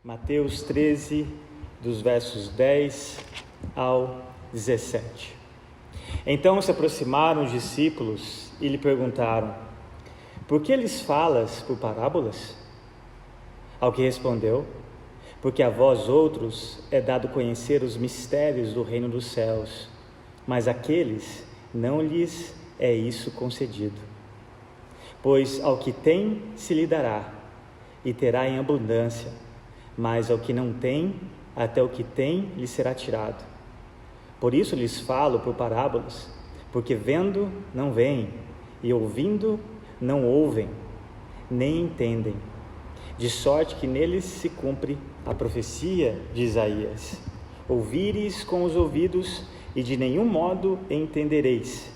Mateus 13, dos versos 10 ao 17. Então se aproximaram os discípulos e lhe perguntaram: por que lhes falas por parábolas? Ao que respondeu: porque a vós outros é dado conhecer os mistérios do reino dos céus, mas àqueles não lhes é isso concedido. Pois ao que tem se lhe dará, e terá em abundância, mas ao que não tem, até o que tem lhe será tirado. Por isso lhes falo por parábolas, porque vendo não veem, e ouvindo não ouvem, nem entendem, de sorte que neles se cumpre a profecia de Isaías: ouvireis com os ouvidos, e de nenhum modo entendereis,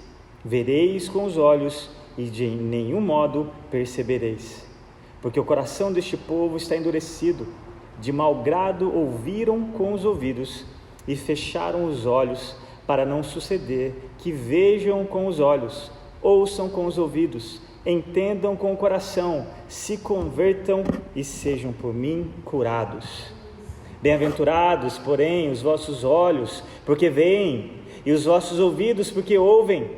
vereis com os olhos, e de nenhum modo percebereis, porque o coração deste povo está endurecido, de mau grado ouviram com os ouvidos e fecharam os olhos, para não suceder que vejam com os olhos, ouçam com os ouvidos, entendam com o coração, se convertam e sejam por mim curados. Bem-aventurados, porém, os vossos olhos, porque veem, e os vossos ouvidos, porque ouvem,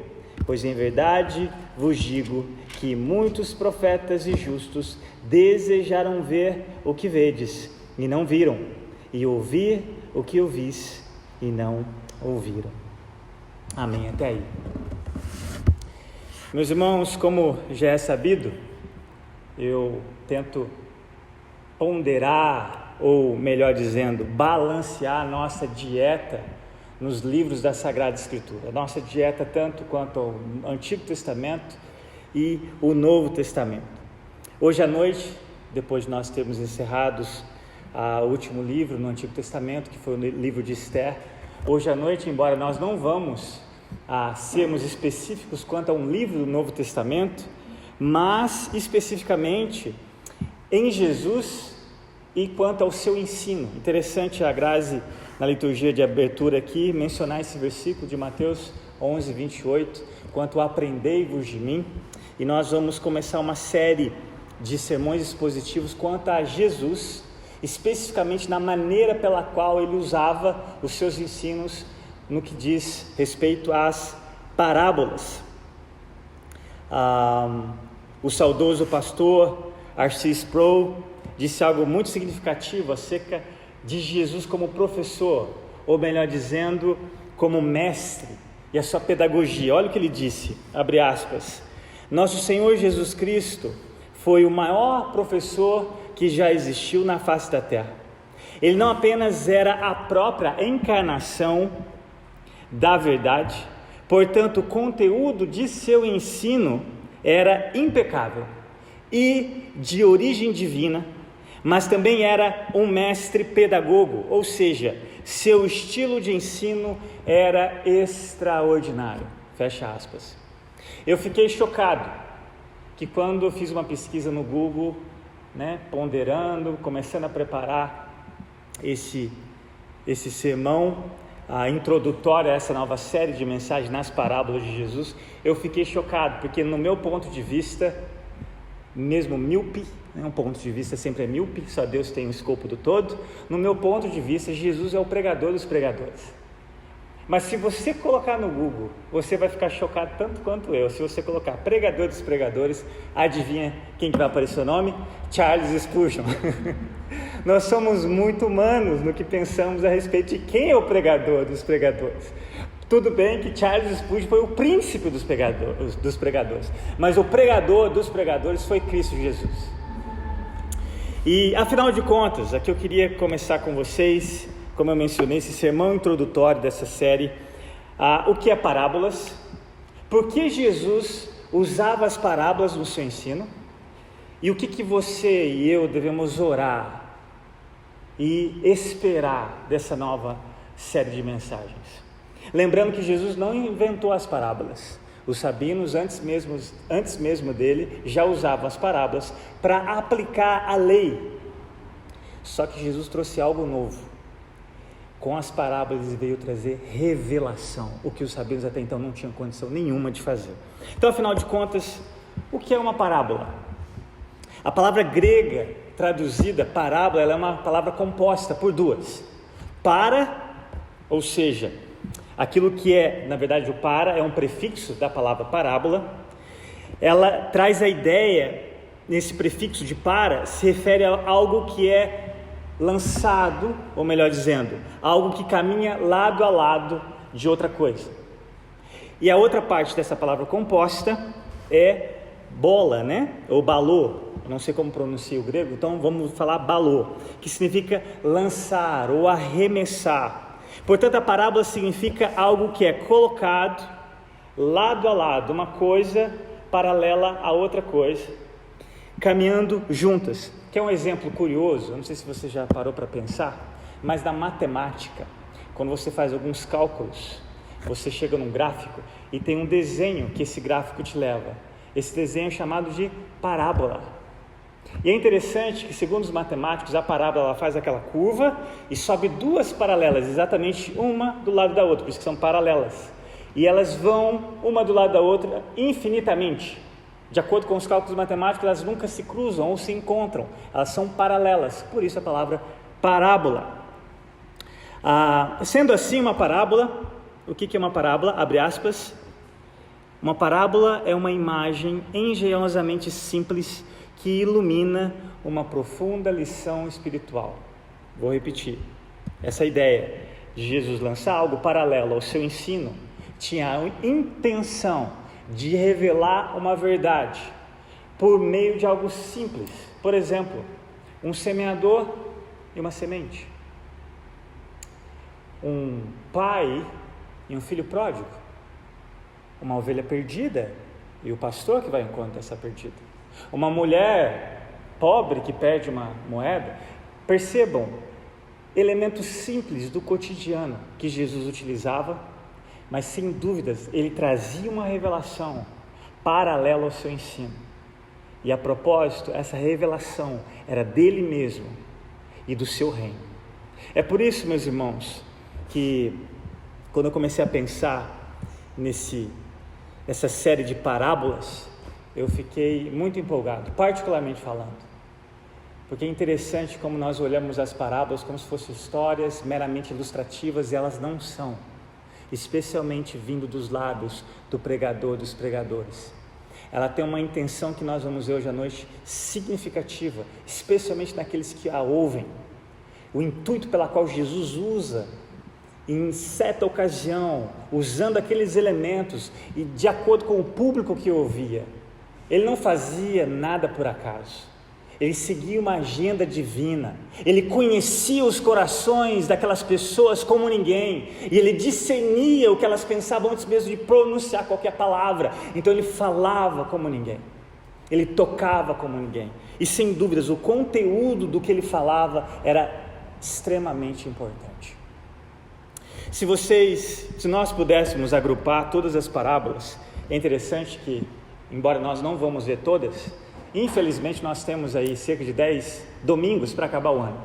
pois em verdade vos digo que muitos profetas e justos desejaram ver o que vedes e não viram, e ouvir o que ouvis e não ouviram. Amém. Até aí. Meus irmãos, como já é sabido, eu tento ponderar, ou melhor dizendo, balancear a nossa dieta nos livros da Sagrada Escritura. A nossa dieta tanto quanto ao Antigo Testamento e o Novo Testamento. Hoje à noite, depois de nós termos encerrados o último livro no Antigo Testamento, que foi o livro de Esther, hoje à noite, embora nós não vamos sermos específicos quanto a um livro do Novo Testamento, mas especificamente em Jesus e quanto ao seu ensino. Interessante a Grazi, na liturgia de abertura aqui, mencionar esse versículo de Mateus 11, 28, quanto aprendei-vos de mim, e nós vamos começar uma série de sermões expositivos quanto a Jesus, especificamente na maneira pela qual ele usava os seus ensinos no que diz respeito às parábolas. O saudoso pastor R.C. Sproul disse algo muito significativo acerca de Jesus como professor, ou melhor dizendo, como mestre, e a sua pedagogia. Olha o que ele disse, abre aspas: nosso Senhor Jesus Cristo foi o maior professor que já existiu na face da terra. Ele não apenas era a própria encarnação da verdade, portanto o conteúdo de seu ensino era impecável e de origem divina, mas também era um mestre pedagogo, ou seja, seu estilo de ensino era extraordinário, fecha aspas. Eu fiquei chocado que quando eu fiz uma pesquisa no Google, ponderando, começando a preparar esse sermão, a introdutória a essa nova série de mensagens nas parábolas de Jesus, eu fiquei chocado, porque no meu ponto de vista, mesmo míope, um ponto de vista sempre é míope, só Deus tem o escopo do todo, no meu ponto de vista, Jesus é o pregador dos pregadores. Mas se você colocar no Google, você vai ficar chocado tanto quanto eu. Se você colocar pregador dos pregadores, adivinha quem que vai aparecer o nome? Charles Spurgeon. Nós somos muito humanos no que pensamos a respeito de quem é o pregador dos pregadores. Tudo bem que Charles Spurgeon foi o príncipe dos pregadores, mas o pregador dos pregadores foi Cristo Jesus. E afinal de contas, aqui eu queria começar com vocês, como eu mencionei, esse sermão introdutório dessa série, o que é parábolas, por que Jesus usava as parábolas no seu ensino, e o que você e eu devemos orar e esperar dessa nova série de mensagens. Lembrando que Jesus não inventou as parábolas, os sabinos antes mesmo dele já usavam as parábolas para aplicar a lei, só que Jesus trouxe algo novo. Com as parábolas ele veio trazer revelação, o que os sabinos até então não tinham condição nenhuma de fazer. Então, afinal de contas, o que é uma parábola? A palavra grega traduzida, parábola, ela é uma palavra composta por duas. Para, ou seja, aquilo que é, na verdade, o para é um prefixo da palavra parábola. Ela traz a ideia, nesse prefixo de para, se refere a algo que é lançado, ou melhor dizendo, algo que caminha lado a lado de outra coisa. E a outra parte dessa palavra composta é bola, né? Ou balô, não sei como pronuncia o grego, então vamos falar balô, que significa lançar ou arremessar. Portanto, a parábola significa algo que é colocado lado a lado, uma coisa paralela a outra coisa, caminhando juntas. Que é um exemplo curioso, não sei se você já parou para pensar, mas na matemática, quando você faz alguns cálculos, você chega num gráfico e tem um desenho que esse gráfico te leva. Esse desenho é chamado de parábola. E é interessante que, segundo os matemáticos, a parábola ela faz aquela curva e sobe duas paralelas, exatamente uma do lado da outra, por isso que são paralelas. E elas vão uma do lado da outra infinitamente. De acordo com os cálculos matemáticos, elas nunca se cruzam ou se encontram, elas são paralelas, por isso a palavra parábola. Sendo assim, uma parábola, o que é uma parábola? Abre aspas. Uma parábola é uma imagem engenhosamente simples que ilumina uma profunda lição espiritual. Vou repetir. Essa ideia de Jesus lançar algo paralelo ao seu ensino tinha a intenção de revelar uma verdade por meio de algo simples. Por exemplo, um semeador e uma semente. Um pai e um filho pródigo. Uma ovelha perdida e o pastor que vai ao encontro dessa perdida. Uma mulher pobre que perde uma moeda. Percebam, elementos simples do cotidiano que Jesus utilizava, mas sem dúvidas ele trazia uma revelação paralela ao seu ensino. E a propósito, essa revelação era dele mesmo e do seu reino. É por isso, meus irmãos, que quando eu comecei a pensar nessa série de parábolas, eu fiquei muito empolgado, particularmente falando. Porque é interessante como nós olhamos as parábolas como se fossem histórias meramente ilustrativas, e elas não são, especialmente vindo dos lábios do pregador, dos pregadores. Ela tem uma intenção que nós vamos ver hoje à noite significativa, especialmente naqueles que a ouvem. O intuito pela qual Jesus usa, em certa ocasião, usando aqueles elementos e de acordo com o público que ouvia. Ele não fazia nada por acaso. Ele seguia uma agenda divina. Ele conhecia os corações daquelas pessoas como ninguém. E ele discernia o que elas pensavam antes mesmo de pronunciar qualquer palavra. Então ele falava como ninguém. Ele tocava como ninguém. E sem dúvidas, o conteúdo do que ele falava era extremamente importante. Se nós pudéssemos agrupar todas as parábolas, é interessante que, embora nós não vamos ver todas, infelizmente nós temos aí cerca de 10 domingos para acabar o ano.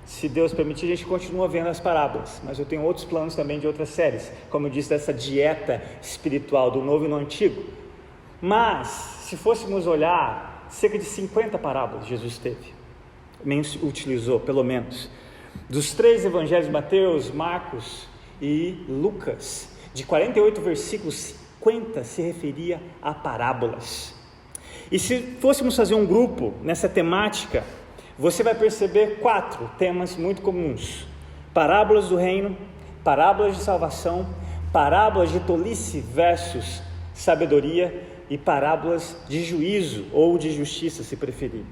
Se Deus permitir, a gente continua vendo as parábolas, mas eu tenho outros planos também de outras séries, como eu disse, dessa dieta espiritual do Novo e no Antigo. Mas, se fôssemos olhar, cerca de 50 parábolas Jesus utilizou, pelo menos. Dos 3 evangelhos, Mateus, Marcos e Lucas, de 48 versículos, 50 se referia a parábolas. E se fôssemos fazer um grupo nessa temática, você vai perceber 4 temas muito comuns: parábolas do reino, parábolas de salvação, parábolas de tolice versus sabedoria e parábolas de juízo ou de justiça, se preferir.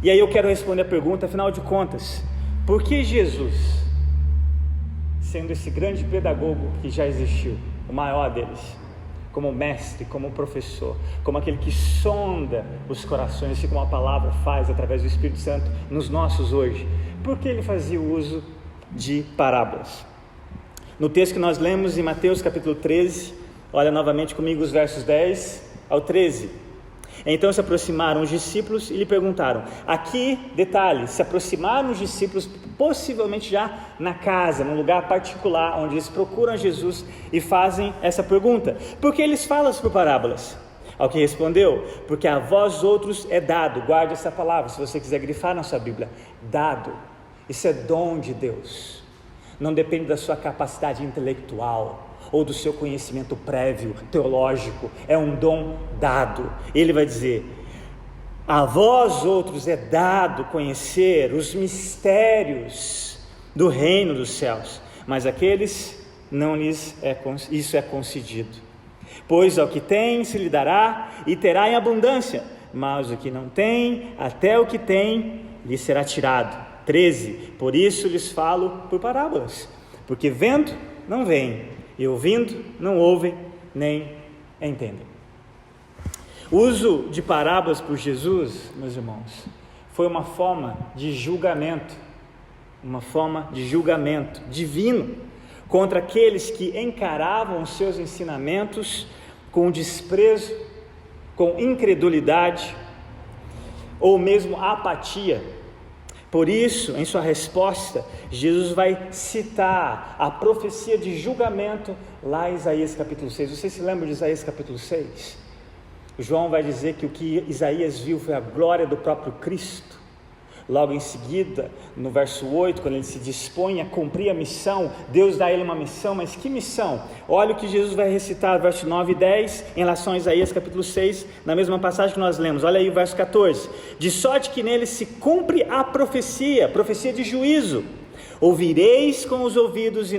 E aí eu quero responder a pergunta, afinal de contas, por que Jesus, sendo esse grande pedagogo que já existiu, o maior deles, como mestre, como professor, como aquele que sonda os corações, assim como a palavra faz através do Espírito Santo nos nossos hoje, por que ele fazia o uso de parábolas? No texto que nós lemos em Mateus capítulo 13, olha novamente comigo os versos 10 ao 13. Então se aproximaram os discípulos e lhe perguntaram. Aqui, detalhe, se aproximaram os discípulos possivelmente já na casa, num lugar particular, onde eles procuram Jesus e fazem essa pergunta. Por que eles falam por parábolas? Ao que respondeu: porque a vós outros é dado. Guarde essa palavra, se você quiser grifar na sua Bíblia. Dado. Isso é dom de Deus. Não depende da sua capacidade intelectual ou do seu conhecimento prévio, teológico. É um dom dado. Ele vai dizer: a vós outros é dado conhecer os mistérios do reino dos céus, mas aqueles não lhes isso é concedido. Pois ao que tem se lhe dará e terá em abundância, mas o que não tem, até o que tem lhe será tirado. 13. Por isso lhes falo por parábolas, porque vendo não veem, e ouvindo não ouvem, nem entendem. O uso de parábolas por Jesus, meus irmãos, foi uma forma de julgamento divino contra aqueles que encaravam os seus ensinamentos com desprezo, com incredulidade ou mesmo apatia. Por isso, em sua resposta, Jesus vai citar a profecia de julgamento lá em Isaías capítulo 6. Vocês se lembram de Isaías capítulo 6? João vai dizer que o que Isaías viu foi a glória do próprio Cristo. Logo em seguida, no verso 8, quando ele se dispõe a cumprir a missão, Deus dá a ele uma missão, mas que missão? Olha o que Jesus vai recitar, verso 9 e 10, em relação a Isaías capítulo 6, na mesma passagem que nós lemos. Olha aí o verso 14: de sorte que nele se cumpre a profecia de juízo. Ouvireis com os ouvidos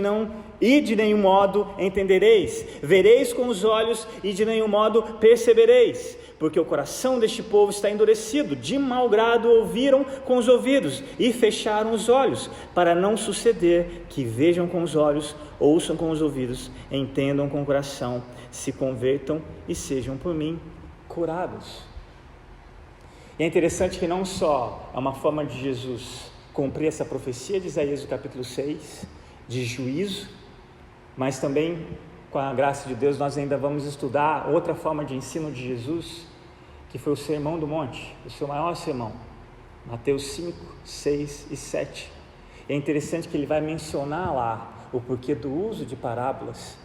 e de nenhum modo entendereis, vereis com os olhos e de nenhum modo percebereis, porque o coração deste povo está endurecido, de mau grado ouviram com os ouvidos e fecharam os olhos, para não suceder que vejam com os olhos, ouçam com os ouvidos, entendam com o coração, se convertam e sejam por mim curados. E é interessante que não só é uma forma de Jesus cumprir essa profecia de Isaías do capítulo 6, de juízo, mas também, com a graça de Deus, nós ainda vamos estudar outra forma de ensino de Jesus, que foi o Sermão do Monte, o seu maior sermão, Mateus 5, 6 e 7. É interessante que ele vai mencionar lá o porquê do uso de parábolas.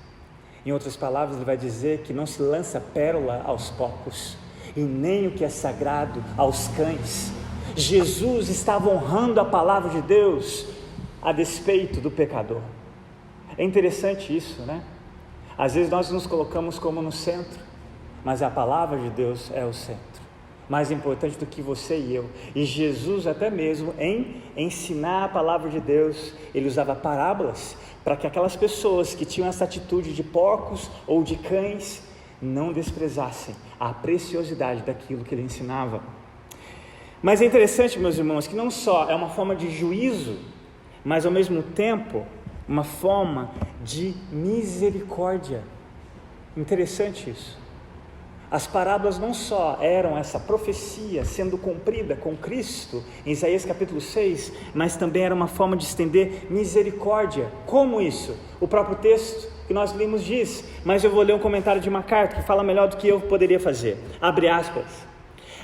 Em outras palavras, ele vai dizer que não se lança pérola aos porcos, e nem o que é sagrado aos cães. Jesus estava honrando a palavra de Deus a despeito do pecador. É interessante isso, né? Às vezes nós nos colocamos como no centro, mas a palavra de Deus é o centro, mais importante do que você e eu. E Jesus, até mesmo em ensinar a palavra de Deus, ele usava parábolas para que aquelas pessoas que tinham essa atitude de porcos ou de cães não desprezassem a preciosidade daquilo que ele ensinava. Mas é interessante, meus irmãos, que não só é uma forma de juízo, mas ao mesmo tempo uma forma de misericórdia. Interessante isso. As parábolas não só eram essa profecia sendo cumprida com Cristo em Isaías capítulo 6, mas também era uma forma de estender misericórdia. Como isso? O próprio texto que nós lemos diz, mas eu vou ler um comentário de MacArthur que fala melhor do que eu poderia fazer. Abre aspas.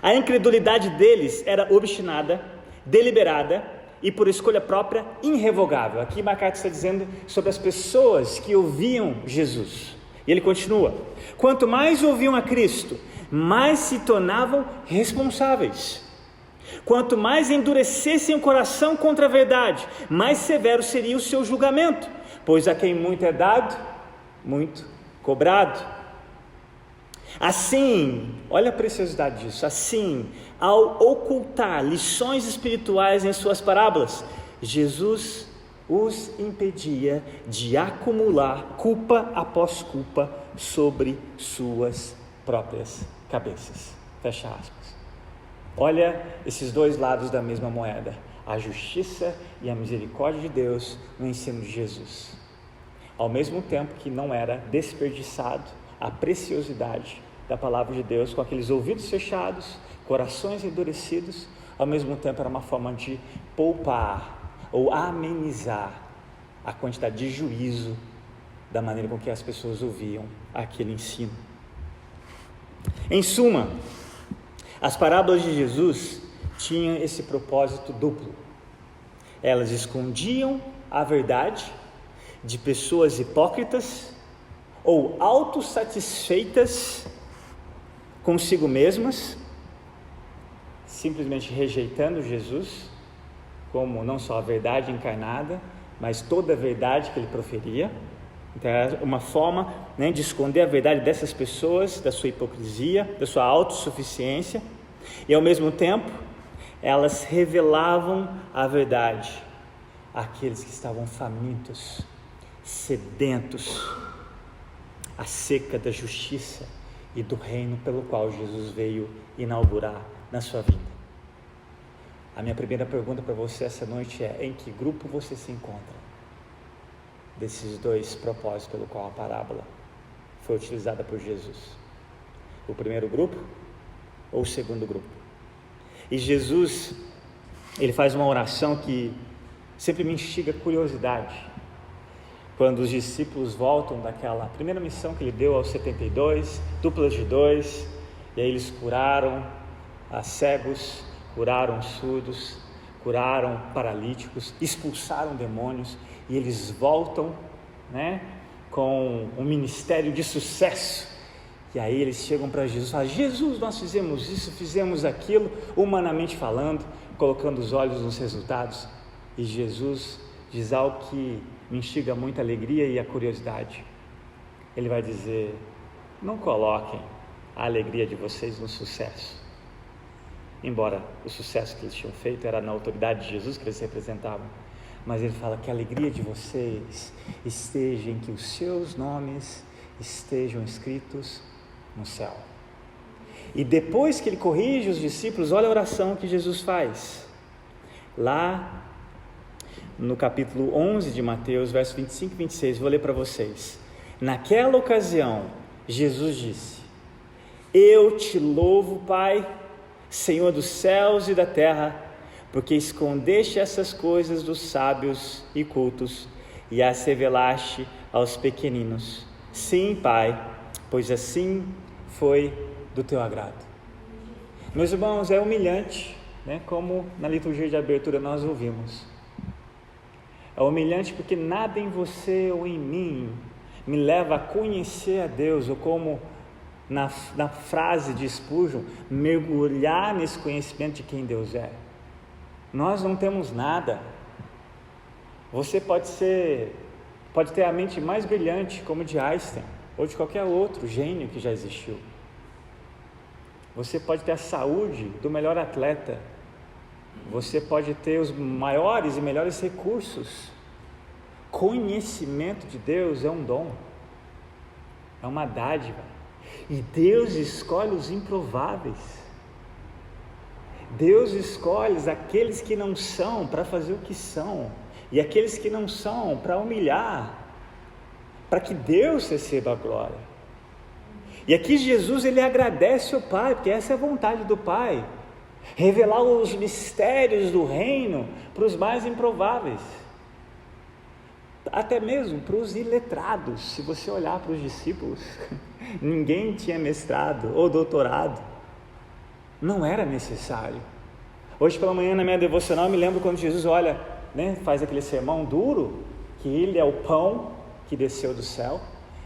A incredulidade deles era obstinada, deliberada e por escolha própria irrevogável. Aqui MacArthur está dizendo sobre as pessoas que ouviam Jesus. E ele continua: quanto mais ouviam a Cristo, mais se tornavam responsáveis. Quanto mais endurecessem o coração contra a verdade, mais severo seria o seu julgamento, pois a quem muito é dado, muito cobrado. Assim, olha a preciosidade disso, assim, ao ocultar lições espirituais em suas parábolas, Jesus os impedia de acumular culpa após culpa sobre suas próprias cabeças. Fecha aspas. Olha esses dois lados da mesma moeda, a justiça e a misericórdia de Deus no ensino de Jesus. Ao mesmo tempo que não era desperdiçado a preciosidade da palavra de Deus com aqueles ouvidos fechados, corações endurecidos, ao mesmo tempo era uma forma de poupar ou amenizar a quantidade de juízo da maneira com que as pessoas ouviam aquele ensino. Em suma, as parábolas de Jesus tinham esse propósito duplo. Elas escondiam a verdade de pessoas hipócritas ou autossatisfeitas consigo mesmas, simplesmente rejeitando Jesus como não só a verdade encarnada, mas toda a verdade que ele proferia. Então é uma forma, né, de esconder a verdade dessas pessoas, da sua hipocrisia, da sua autossuficiência, e ao mesmo tempo elas revelavam a verdade àqueles que estavam famintos, sedentos, a seca da justiça e do reino pelo qual Jesus veio inaugurar na sua vida. A minha primeira pergunta para você essa noite é: em que grupo você se encontra desses dois propósitos pelo qual a parábola foi utilizada por Jesus? O primeiro grupo ou o segundo grupo? E Jesus, ele faz uma oração que sempre me instiga curiosidade. Quando os discípulos voltam daquela primeira missão que ele deu aos 72, duplas de 2, e aí eles curaram cegos, curaram surdos, curaram paralíticos, expulsaram demônios, e eles voltam, né, com um ministério de sucesso. E aí eles chegam para Jesus e falam: Jesus, nós fizemos isso, fizemos aquilo, humanamente falando, colocando os olhos nos resultados. E Jesus diz algo que me instiga muita alegria e a curiosidade. Ele vai dizer: não coloquem a alegria de vocês no sucesso. Embora o sucesso que eles tinham feito era na autoridade de Jesus que eles representavam, mas ele fala que a alegria de vocês esteja em que os seus nomes estejam escritos no céu. E depois que ele corrige os discípulos, olha a oração que Jesus faz lá no capítulo 11 de Mateus, versos 25 e 26, vou ler para vocês. Naquela ocasião, Jesus disse: eu te louvo, Pai, Senhor dos céus e da terra, porque escondeste essas coisas dos sábios e cultos e as revelaste aos pequeninos. Sim, Pai, pois assim foi do teu agrado. Meus irmãos, é humilhante, né? Como na liturgia de abertura nós ouvimos. É humilhante porque nada em você ou em mim me leva a conhecer a Deus, ou como na frase de Spurgeon, mergulhar nesse conhecimento de quem Deus é. Nós não temos nada. Você pode ter a mente mais brilhante, como de Einstein, ou de qualquer outro gênio que já existiu. Você pode ter a saúde do melhor atleta. Você pode ter os maiores e melhores recursos. Conhecimento de Deus é um dom, é uma dádiva. E Deus escolhe os improváveis. Deus escolhe aqueles que não são para fazer o que são, e aqueles que não são para humilhar, para que Deus receba a glória. E aqui Jesus, ele agradece ao Pai, porque essa é a vontade do Pai, revelar os mistérios do reino para os mais improváveis, até mesmo para os iletrados. Se você olhar para os discípulos, ninguém tinha mestrado ou doutorado, não era necessário. Hoje pela manhã na minha devocional eu me lembro quando Jesus olha, né, faz aquele sermão duro, que ele é o pão que desceu do céu.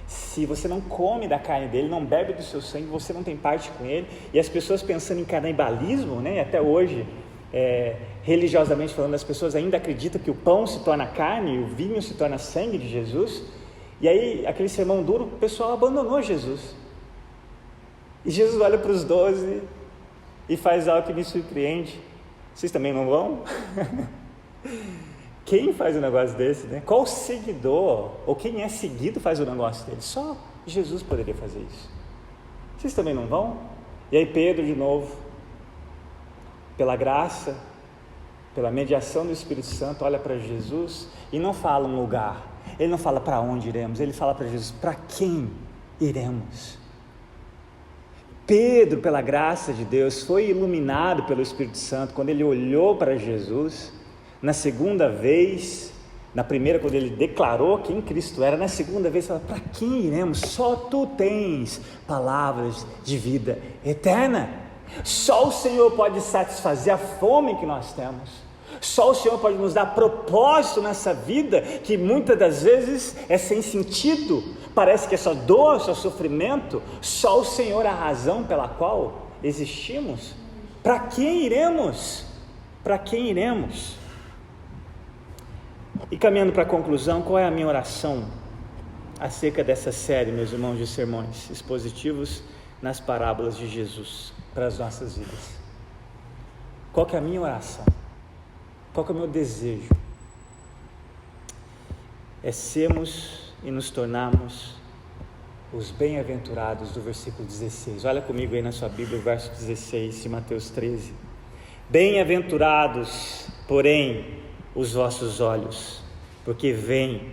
Se você não come da carne dele, não bebe do seu sangue, você não tem parte com ele. E as pessoas pensando em canibalismo, né, até hoje, religiosamente falando, as pessoas ainda acreditam que o pão se torna carne e o vinho se torna sangue de Jesus. E aí, aquele sermão duro, o pessoal abandonou Jesus. E Jesus olha para os 12 e faz algo que me surpreende. Vocês também não vão? Quem faz um negócio desse, né? Qual seguidor, ou quem é seguido faz um negócio dele? Só Jesus poderia fazer isso. Vocês também não vão? E aí Pedro de novo, pela graça, pela mediação do Espírito Santo, olha para Jesus e não fala um lugar. Ele não fala para onde iremos, ele fala para Jesus: para quem iremos? Pedro, pela graça de Deus, foi iluminado pelo Espírito Santo quando ele olhou para Jesus. Na segunda vez, na primeira quando ele declarou quem Cristo era, na segunda vez ele fala: para quem iremos? Só tu tens palavras de vida eterna. Só o Senhor pode satisfazer a fome que nós temos. Só o Senhor pode nos dar propósito nessa vida, que muitas das vezes é sem sentido, parece que é só dor, só sofrimento. Só o Senhor é a razão pela qual existimos. Para quem iremos? Para quem iremos? E caminhando para a conclusão, qual é a minha oração acerca dessa série, meus irmãos, de sermões expositivos nas parábolas de Jesus para as nossas vidas? Qual que é a minha oração? Qual que é o meu desejo? É sermos e nos tornarmos os bem-aventurados do versículo 16. Olha comigo aí na sua Bíblia, o verso 16 de Mateus 13. Bem-aventurados, porém, os vossos olhos, porque veem,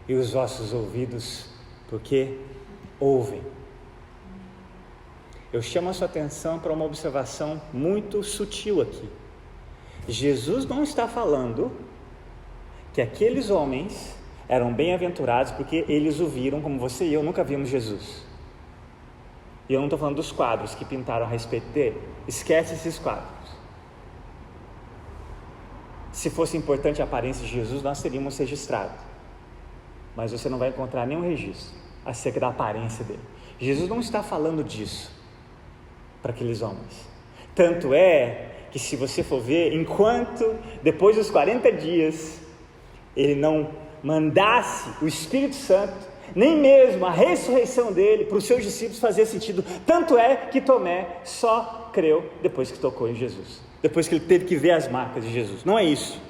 e os vossos ouvidos, porque ouvem. Eu chamo a sua atenção para uma observação muito sutil aqui. Jesus não está falando que aqueles homens eram bem-aventurados porque eles o viram, como você e eu nunca vimos Jesus. E eu não estou falando dos quadros que pintaram a respeito dele. Esquece esses quadros. Se fosse importante a aparência de Jesus, nós teríamos registrado. Mas você não vai encontrar nenhum registro acerca da aparência dele. Jesus não está falando disso para aqueles homens. Tanto é que, se você for ver, enquanto depois dos 40 dias ele não mandasse o Espírito Santo, nem mesmo a ressurreição dele para os seus discípulos fazia sentido. Tanto é que Tomé só creu depois que tocou em Jesus, depois que ele teve que ver as marcas de Jesus. Não é isso.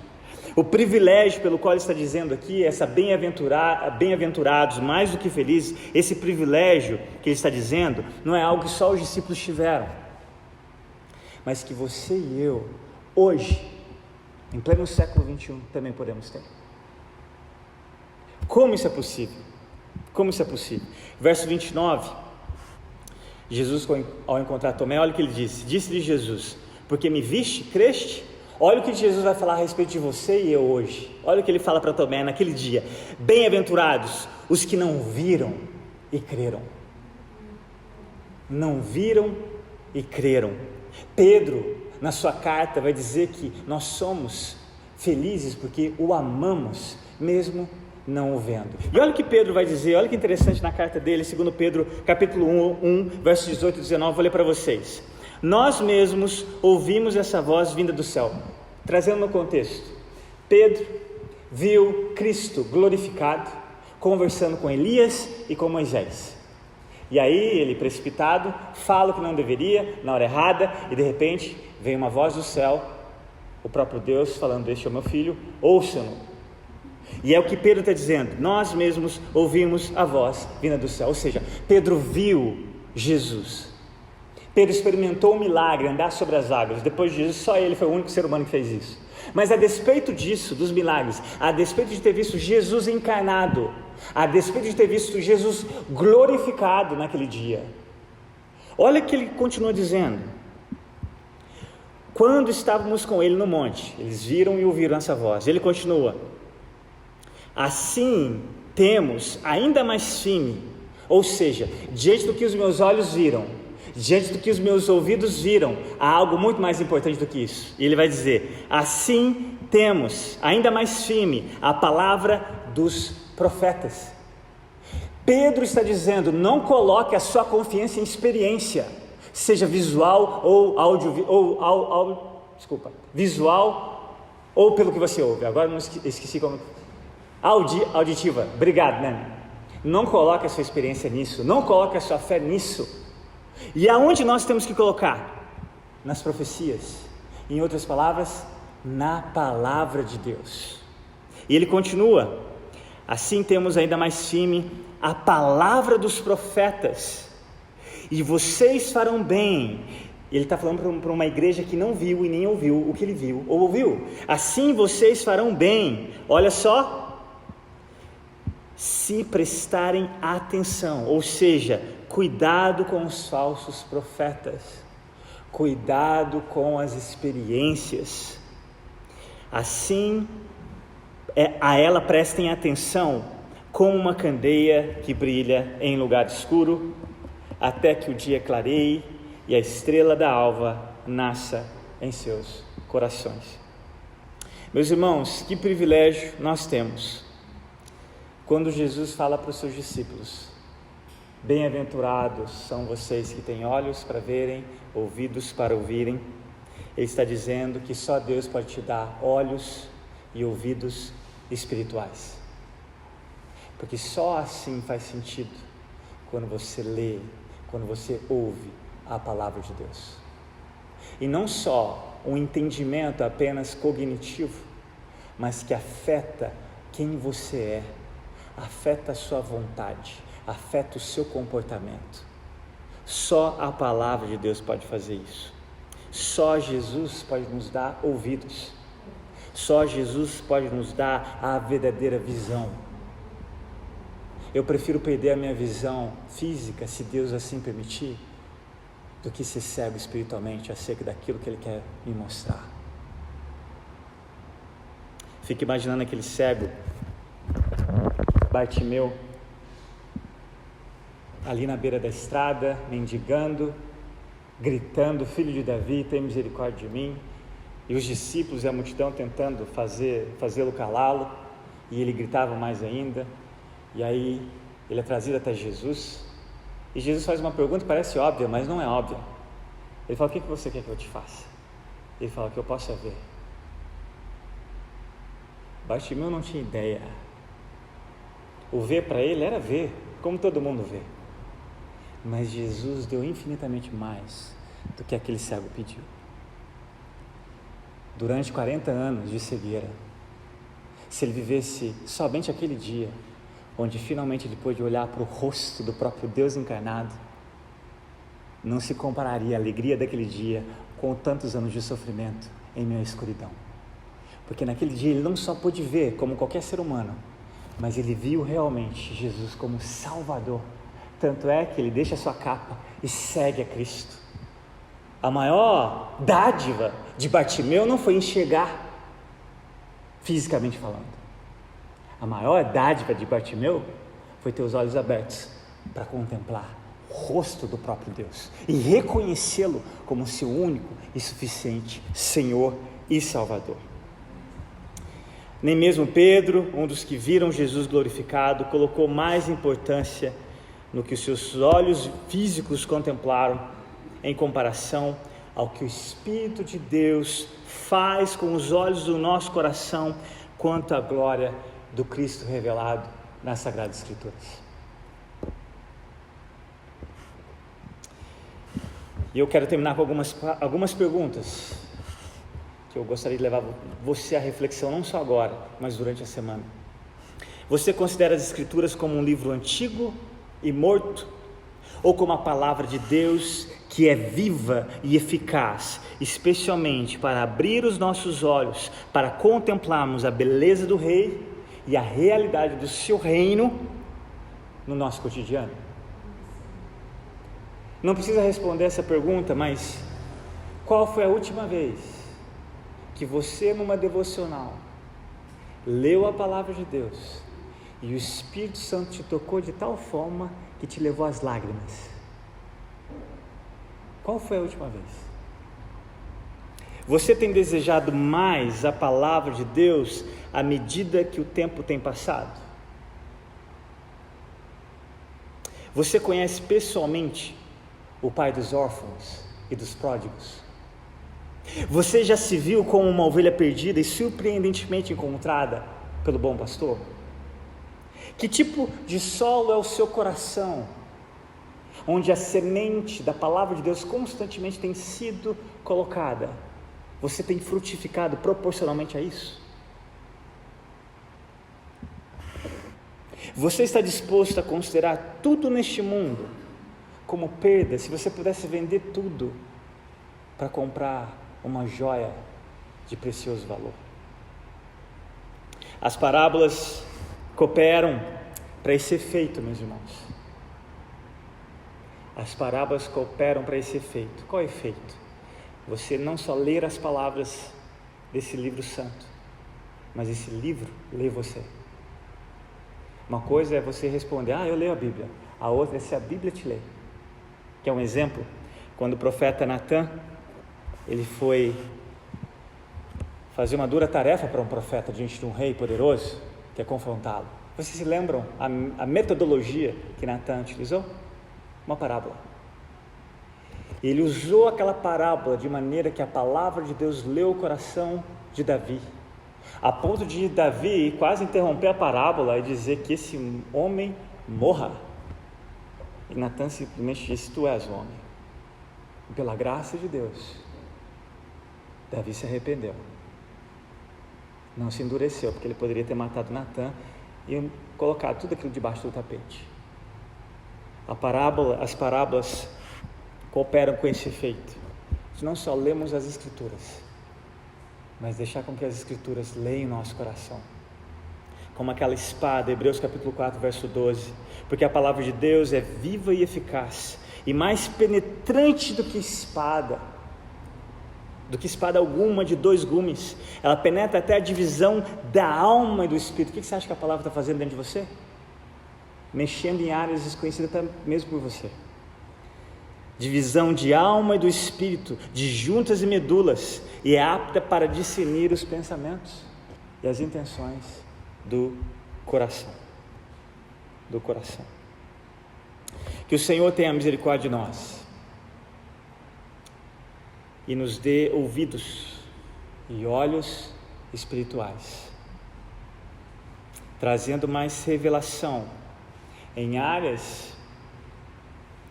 O privilégio pelo qual ele está dizendo aqui, essa bem-aventurados, mais do que felizes, esse privilégio que ele está dizendo, não é algo que só os discípulos tiveram, mas que você e eu, hoje, em pleno século 21, também podemos ter. Como isso é possível? Como isso é possível? Verso 29, Jesus, ao encontrar Tomé, olha o que ele disse. Disse-lhe Jesus: porque me viste, creste? Olha o que Jesus vai falar a respeito de você e eu hoje. Olha o que ele fala para Tomé naquele dia: bem-aventurados os que não viram e creram. Não viram e creram. Pedro, na sua carta, vai dizer que nós somos felizes porque o amamos, mesmo não o vendo. E olha o que Pedro vai dizer, olha que interessante na carta dele, 2 Pedro, capítulo 1, versos 18 e 19, vou ler para vocês. Nós mesmos ouvimos essa voz vinda do céu. Trazendo no contexto, Pedro viu Cristo glorificado, conversando com Elias e com Moisés. E aí ele, precipitado, fala o que não deveria, na hora errada, e de repente vem uma voz do céu, o próprio Deus falando: este é o meu filho, ouçam-no. E é o que Pedro está dizendo, nós mesmos ouvimos a voz vinda do céu. Ou seja, Pedro viu Jesus. Pedro experimentou o milagre, andar sobre as águas. Depois de Jesus, só ele foi o único ser humano que fez isso. Mas a despeito disso, dos milagres, a despeito de ter visto Jesus encarnado, a despeito de ter visto Jesus glorificado naquele dia, olha o que ele continua dizendo. Quando estávamos com ele no monte, eles viram e ouviram essa voz. Ele continua: assim temos ainda mais firme, ou seja, diante do que os meus olhos viram, diante do que os meus ouvidos viram, há algo muito mais importante do que isso. E ele vai dizer: assim temos ainda mais firme a palavra dos profetas. Pedro está dizendo: não coloque a sua confiança em experiência, seja visual ou visual ou pelo que você ouve. Agora não esqueci como. Auditiva. Obrigado, né? Não coloque a sua experiência nisso, não coloque a sua fé nisso. E aonde nós temos que colocar? Nas profecias. Em outras palavras, na palavra de Deus. E ele continua: assim temos ainda mais firme a palavra dos profetas, e vocês farão bem. Ele está falando para uma igreja que não viu e nem ouviu o que ele viu ou ouviu. Assim vocês farão bem, olha só, se prestarem atenção, ou seja, cuidado com os falsos profetas, cuidado com as experiências. Assim, a ela prestem atenção, como uma candeia que brilha em lugar escuro, até que o dia clareie e a estrela da alva nasça em seus corações. Meus irmãos, que privilégio nós temos quando Jesus fala para os seus discípulos: bem-aventurados são vocês que têm olhos para verem, ouvidos para ouvirem. Ele está dizendo que só Deus pode te dar olhos e ouvidos espirituais, porque só assim faz sentido quando você lê, quando você ouve a palavra de Deus. E não só um entendimento apenas cognitivo, mas que afeta quem você é, afeta a sua vontade, afeta o seu comportamento. Só a palavra de Deus pode fazer isso. Só Jesus pode nos dar ouvidos. Só Jesus pode nos dar a verdadeira visão. Eu prefiro perder a minha visão física, se Deus assim permitir, do que ser cego espiritualmente acerca daquilo que Ele quer me mostrar. Fico imaginando aquele cego, Bartimeu, ali na beira da estrada, mendigando, gritando: Filho de Davi, tem misericórdia de mim. E os discípulos e a multidão tentando fazê-lo calá-lo, e ele gritava mais ainda. E aí ele é trazido até Jesus, e Jesus faz uma pergunta que parece óbvia, mas não é óbvia. Ele fala: o que você quer que eu te faça? Ele fala: que eu possa ver. Bartimeu não tinha ideia. O ver para ele era ver, como todo mundo vê. Mas Jesus deu infinitamente mais do que aquele cego pediu. Durante 40 anos de cegueira, se ele vivesse somente aquele dia, onde finalmente ele pôde olhar para o rosto do próprio Deus encarnado, não se compararia a alegria daquele dia com tantos anos de sofrimento em meio à escuridão. Porque naquele dia ele não só pôde ver como qualquer ser humano, mas ele viu realmente Jesus como Salvador. Tanto é que ele deixa a sua capa e segue a Cristo. A maior dádiva de Bartimeu não foi enxergar, fisicamente falando. A maior dádiva de Bartimeu foi ter os olhos abertos para contemplar o rosto do próprio Deus e reconhecê-lo como seu único e suficiente Senhor e Salvador. Nem mesmo Pedro, um dos que viram Jesus glorificado, colocou mais importância no que os seus olhos físicos contemplaram em comparação ao que o Espírito de Deus faz com os olhos do nosso coração quanto à glória do Cristo revelado nas Sagradas Escrituras. E eu quero terminar com algumas perguntas que eu gostaria de levar você à reflexão, não só agora, mas durante a semana. Você considera as Escrituras como um livro antigo e morto, ou como a palavra de Deus que é viva e eficaz, especialmente para abrir os nossos olhos, para contemplarmos a beleza do Rei e a realidade do seu reino no nosso cotidiano? Não precisa responder essa pergunta, mas qual foi a última vez que você, numa devocional, leu a palavra de Deus e o Espírito Santo te tocou de tal forma que te levou às lágrimas? Qual foi a última vez? Você tem desejado mais a palavra de Deus à medida que o tempo tem passado? Você conhece pessoalmente o pai dos órfãos e dos pródigos? Você já se viu como uma ovelha perdida e surpreendentemente encontrada pelo bom pastor? Que tipo de solo é o seu coração, onde a semente da palavra de Deus constantemente tem sido colocada? Você tem frutificado proporcionalmente a isso? Você está disposto a considerar tudo neste mundo como perda, se você pudesse vender tudo para comprar uma joia de precioso valor? As parábolas cooperam para esse efeito, meus irmãos. As parábolas cooperam para esse efeito. Qual é o efeito? Você não só ler as palavras desse livro santo, mas esse livro lê você. Uma coisa é você responder: eu leio a Bíblia. A outra é se a Bíblia te lê. Que é um exemplo, quando o profeta Natan, ele foi fazia uma dura tarefa para um profeta diante de um rei poderoso, que é confrontá-lo. Vocês se lembram a metodologia que Natan utilizou? Uma parábola. Ele usou aquela parábola de maneira que a palavra de Deus leu o coração de Davi, a ponto de Davi quase interromper a parábola e dizer que esse homem morra. E Natan simplesmente disse: tu és o homem. E pela graça de Deus, Davi se arrependeu. Não se endureceu, porque ele poderia ter matado Natan e colocado tudo aquilo debaixo do tapete. As parábolas cooperam com esse efeito de não só lermos as Escrituras, mas deixar com que as Escrituras leiam nosso coração, como aquela espada, Hebreus capítulo 4, verso 12, porque a palavra de Deus é viva e eficaz, e mais penetrante do que espada alguma de 2 gumes, ela penetra até a divisão da alma e do espírito. O que você acha que a palavra está fazendo dentro de você? Mexendo em áreas desconhecidas até mesmo por você. Divisão de alma e do espírito, de juntas e medulas, e é apta para discernir os pensamentos e as intenções do coração. Que o Senhor tenha misericórdia de nós e nos dê ouvidos e olhos espirituais, trazendo mais revelação em áreas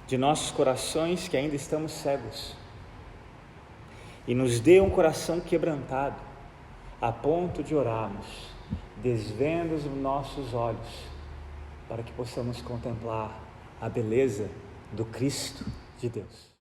de nossos corações que ainda estamos cegos, e nos dê um coração quebrantado a ponto de orarmos, desvendo os nossos olhos, para que possamos contemplar a beleza do Cristo de Deus.